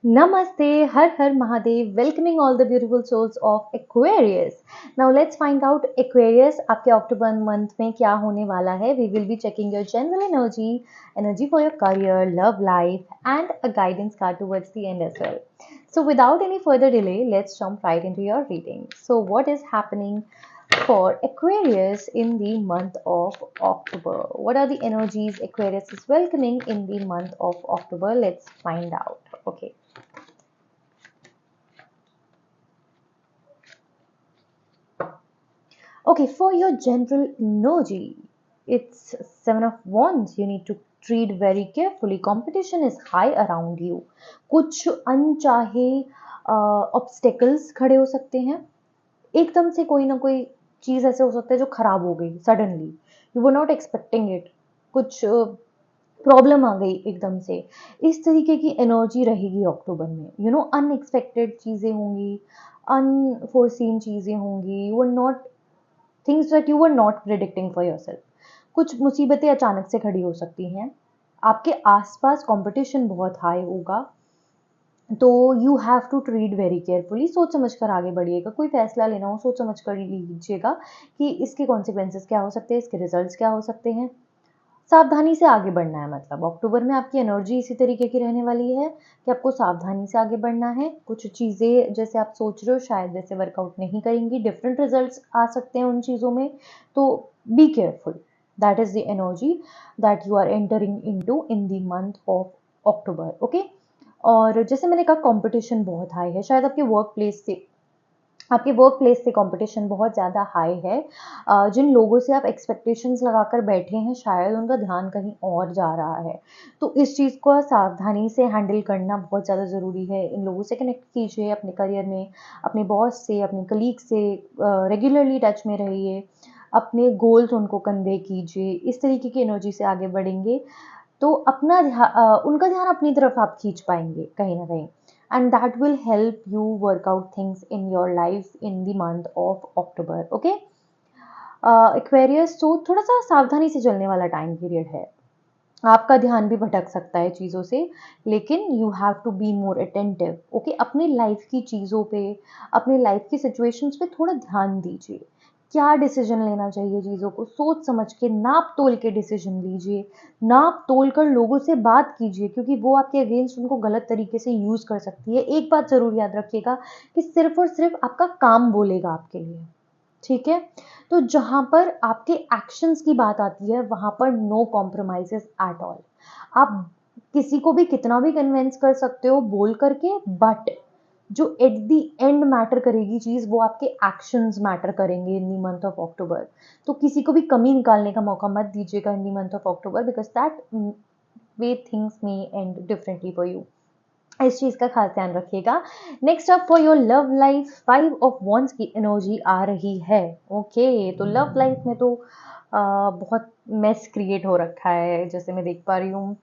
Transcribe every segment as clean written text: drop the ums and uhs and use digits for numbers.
Namaste, Har Har Mahadev, welcoming all the beautiful souls of Aquarius. Now let's find out Aquarius आपके अक्टूबर month में क्या होने वाला है. We will be checking your general energy for your career, love life, and a guidance card towards the end as well. So without any further delay, let's jump right into your reading. So what is happening for Aquarius in the month of October? What are the energies Aquarius is welcoming in the month of October? Let's find out. Okay. Okay, for your general energy, it's Seven of Wands. You need to treat very carefully. Competition is high around you. कुछ अनचाहे obstacles खड़े हो सकते हैं. एकदम से कोई ना कोई चीज़ ऐसे हो सकता है जो खराब हो गई suddenly. You were not expecting it. कुछ प्रॉब्लम आ गई एकदम से. इस तरीके की एनर्जी रहेगी अक्टूबर में. अनएक्सपेक्टेड चीज़ें होंगी, अनफोर्सीन चीज़ें होंगी. You are not things that you were not predicting for yourself. कुछ मुसीबतें अचानक से खड़ी हो सकती हैं. आपके आसपास कंपटीशन बहुत हाई होगा, तो you have to treat very carefully. सोच समझ कर आगे बढ़िएगा. कोई फैसला लेना हो सोच समझ कर लीजिएगा कि इसके कॉन्सिक्वेंसेस क्या हो सकते हैं, इसके रिजल्ट्स क्या हो सकते हैं. सावधानी से आगे बढ़ना है. मतलब अक्टूबर में आपकी एनर्जी इसी तरीके की रहने वाली है कि आपको सावधानी से आगे बढ़ना है. कुछ चीज़ें जैसे आप सोच रहे हो शायद वैसे वर्कआउट नहीं करेंगी. डिफरेंट रिजल्ट्स आ सकते हैं उन चीज़ों में, तो be careful. That is the energy that you are entering into in the month of October. Okay. और जैसे मैंने कहा कंपटीशन बहुत हाई है. शायद आपके वर्क प्लेस से कंपटीशन बहुत ज़्यादा हाई है. जिन लोगों से आप एक्सपेक्टेशंस लगाकर बैठे हैं शायद उनका ध्यान कहीं और जा रहा है. तो इस चीज़ को सावधानी से हैंडल करना बहुत ज़्यादा ज़रूरी है. इन लोगों से कनेक्ट कीजिए अपने करियर में, अपने बॉस से, अपने कलीग से रेगुलरली टच में रहिए. अपने गोल्स उनको कन्वे कीजिए. इस तरीके की एनर्जी से आगे बढ़ेंगे तो उनका ध्यान अपनी तरफ आप खींच पाएंगे कहीं ना कहीं. And that will help you work out things in your life in the month of October. Okay. Aquarius, तो थोड़ा सा सावधानी से चलने वाला टाइम पीरियड है. आपका ध्यान भी भटक सकता है चीज़ों से, लेकिन you have to be more attentive. Okay. अपनी लाइफ की चीज़ों पे, अपनी लाइफ की सिचुएशंस पे थोड़ा ध्यान दीजिए. क्या डिसीजन लेना चाहिए, चीज़ों को सोच समझ के नाप तोल के डिसीजन लीजिए. नाप तोल कर लोगों से बात कीजिए, क्योंकि वो आपके अगेंस्ट उनको गलत तरीके से यूज़ कर सकती है. एक बात ज़रूर याद रखिएगा कि सिर्फ और सिर्फ आपका काम बोलेगा आपके लिए. ठीक है. तो जहां पर आपके एक्शंस की बात आती है वहां पर नो कॉम्प्रोमाइजेस एट ऑल. आप किसी को भी कितना भी कन्विंस कर सकते हो बोल करके, बट जो एट द एंड मैटर करेगी चीज वो आपके एक्शंस मैटर करेंगे इन द मंथ ऑफ अक्टूबर. तो किसी को भी कमी निकालने का मौका मत दीजिएगा इन the month of October, because that way things may and differently for you. इस चीज का खास ध्यान रखिएगा. Next up for your love life, 5 of Wands की एनर्जी आ रही है. ओके. तो लव लाइफ में तो बहुत मेस क्रिएट हो रखा है जैसे मैं देख पा रही हूँ.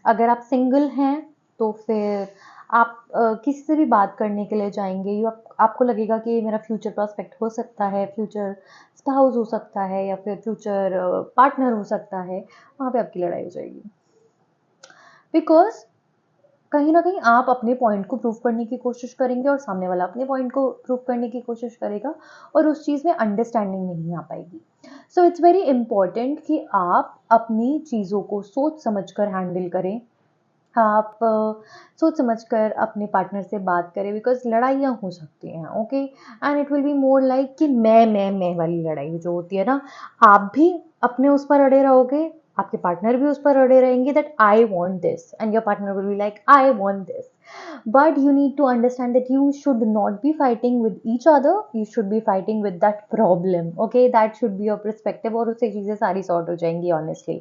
अगर आप सिंगल हैं तो फिर आप किसी से भी बात करने के लिए जाएंगे. आपको लगेगा कि मेरा फ्यूचर प्रॉस्पेक्ट हो सकता है, फ्यूचर स्पाउस हो सकता है, या फिर फ्यूचर पार्टनर हो सकता है. वहाँ पे आपकी लड़ाई हो जाएगी, बिकॉज कहीं ना कहीं आप अपने पॉइंट को प्रूव करने की कोशिश करेंगे और सामने वाला अपने पॉइंट को प्रूव करने की कोशिश करेगा, और उस चीज़ में अंडरस्टैंडिंग नहीं आ पाएगी. सो इट्स वेरी इंपॉर्टेंट कि आप अपनी चीज़ों को सोच समझ कर हैंडल करें. आप सोच समझ कर अपने पार्टनर से बात करें, बिकॉज लड़ाइयाँ हो सकती हैं. Okay. And it will be more like कि मैं वाली लड़ाई जो होती है ना, आप भी अपने उस पर अड़े रहोगे, आपके पार्टनर भी उस पर अड़े रहेंगे that I want this, and your partner will be like I want this. But you need to understand that you should not be fighting with each other, you should be fighting with that problem. Okay, that should be your perspective, और उससे चीज़ें सारी sort हो जाएंगी honestly.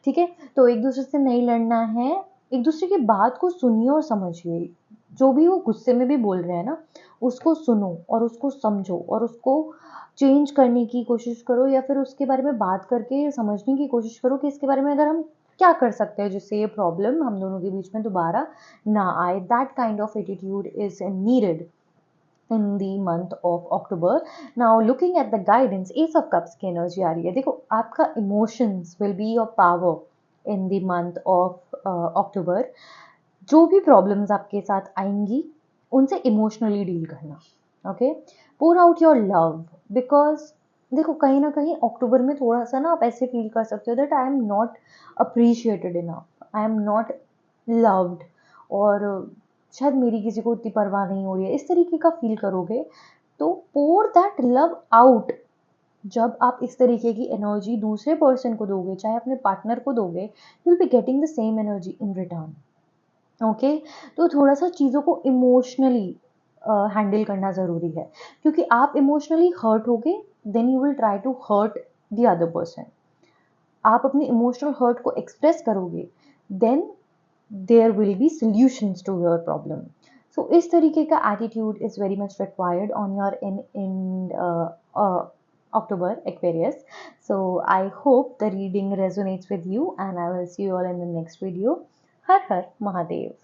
ठीक है. तो एक दूसरे से नहीं लड़ना है, एक दूसरे की बात को सुनिए और समझिए. जो भी वो गुस्से में भी बोल रहे हैं ना, उसको सुनो और उसको समझो और उसको चेंज करने की कोशिश करो, या फिर उसके बारे में बात करके समझने की कोशिश करो कि इसके बारे में अगर हम क्या कर सकते हैं जिससे ये प्रॉब्लम हम दोनों के बीच में दोबारा ना आए. That kind of attitude is needed in the month of October. Now looking at the guidance, Ace of Cups की एनर्जी आ रही है. देखो, आपका emotions will be your power in the month of October. जो भी प्रॉब्लम्स आपके साथ आएंगी उनसे इमोशनली डील करना, okay. Pour out your love, because देखो कहीं ना कहीं अक्टूबर में थोड़ा सा ना आप ऐसे फील कर सकते हो that I am not appreciated enough, I am not loved, और शायद मेरी किसी को उतनी परवाह नहीं हो रही है, इस तरीके का फील करोगे। तो पोर दैट लव आउट। जब आप इस तरीके की एनर्जी दूसरे पर्सन को दोगे, चाहे अपने पार्टनर को दोगे, you will be getting the same energy in return, okay. तो थोड़ा सा चीज़ों को इमोशनली हैंडल करना ज़रूरी है, क्योंकि आप इमोशनली हर्ट होगे then you will try to hurt the other person. आप अपने इमोशनल हर्ट को एक्सप्रेस करोगे then there will be solutions to your problem. So इस तरीके का attitude is very much required on your in October Aquarius. So I hope the reading resonates with you and I will see you all in the next video. Har Har Mahadev.